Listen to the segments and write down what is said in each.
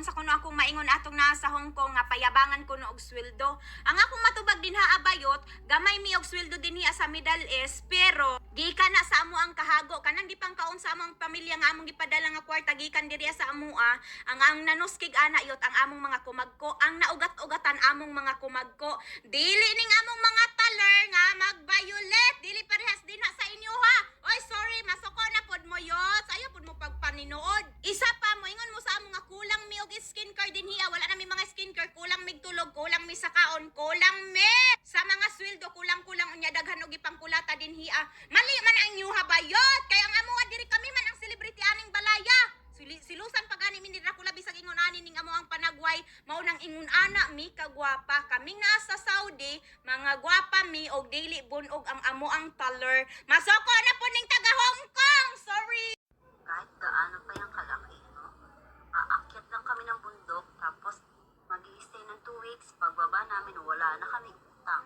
unsa kuno akong maingon atong nasa Hong Kong nga payabangan kuno og sweldo. Ang akong matubag din ha abayot, gamay mi og sweldo dinhi sa Middle East, pero gikan na sa amo ang kahago kanang di pang kaon sa among pamilya nga among gipadala nga kwarta gikan diri sa amua. Ang nanuskig ana yot ang among mga kumagko, ang naugat-ugatan among mga kumagko. Dili ning among mga taler nga mag-violet, dili parehas din sa inyo ha. Oy, sorry, masoko na pod mo yot. Sayo pod mo pagpaninood. Isa pa mo ingon mo sa among nga kulang mi og skincare dinhi. Wala na mi mga skincare, kulang mi tulog, kulang mi sa kaon, kulang mi sa mga sweldo, kulang-kulang unya daghan og ipangkulata dinhi. Mali man ang inyo habayot. Kaya ang amo diri kami man ang celebrity aning balaya. Silusan pagani min dira ko labi sa ingon ani ning amo ang panagway, mao nang ingon ana mi kagwapa. Kaming nasa Saudi, mga gwapa mi og dili bunog ang amo ang taler. Masoko na po ning taga Hong Kong. Sorry. Kahit gaano pa yung kalaki, no? Aakyat lang kami ng bundok, tapos mag-i-stay ng 2 weeks. Pagbaba namin, wala na kaming utang.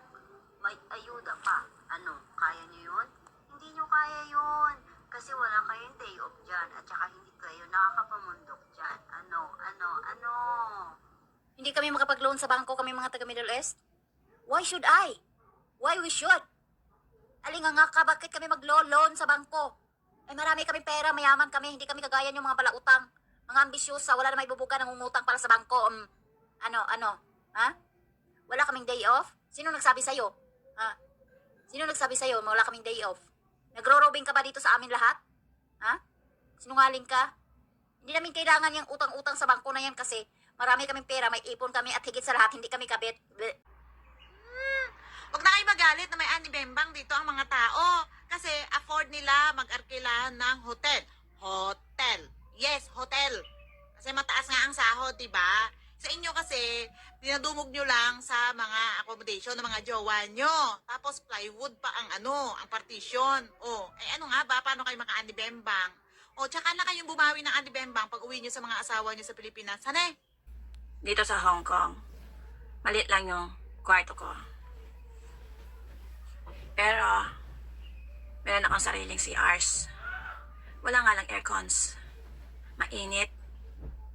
May ayuda pa. Ano, kaya nyo yun? Hindi nyo kaya yun. Kasi wala kayong day off dyan. At saka hindi kayo nakakapamundok dyan. Ano? Hindi kami makapag-loan sa bangko, kami mga taga Middle East? Why should I? Why we should? Alinga nga ka, bakit kami mag-loan sa bangko? Ay marami kami pera, mayaman kami, hindi kami kagaya yung mga balautang. Mga ambisyosa, wala na may bubuga ng umutang para sa bangko. Ha? Wala kaming day off? Sino nagsabi sa'yo? Ha? Sino nagsabi sa'yo wala kaming day off? Nagro-robing ka ba dito sa amin lahat? Ha? Sinungaling ka? Hindi namin kailangan yung utang-utang sa bangko na yan kasi marami kaming pera, may ipon kami at higit sa lahat, hindi kami kabit. Huwag na kayo magalit na may anibembang dito ang mga tao. Kasi afford nila mag-arkila ng hotel. Hotel. Yes, hotel. Kasi mataas nga ang sahod, diba? Sa inyo kasi, dinadumog nyo lang sa mga accommodation ng mga jowa nyo. Tapos plywood pa ang partition. Ano nga ba? Paano kayo maka-anibembang? Tsaka na kayong bumawi ng anibembang pag uwi nyo sa mga asawa nyo sa Pilipinas. Sana eh? Dito sa Hong Kong, maliit lang yung kwarto ko. Pero, meron akong sariling CRs. Wala nga lang aircons. Mainit.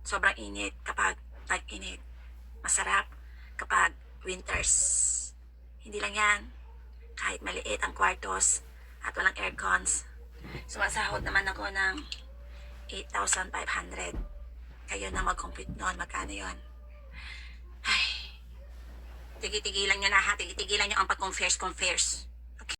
Sobrang init kapag tag-init. Masarap kapag winters. Hindi lang yan. Kahit maliit ang kwartos at walang aircons, sumasahod naman ako ng 8,500. Kayo na mag-compute noon. Magkano yun? Ay, tigilan nyo na ha. Tigilan nyo ang pag-confess.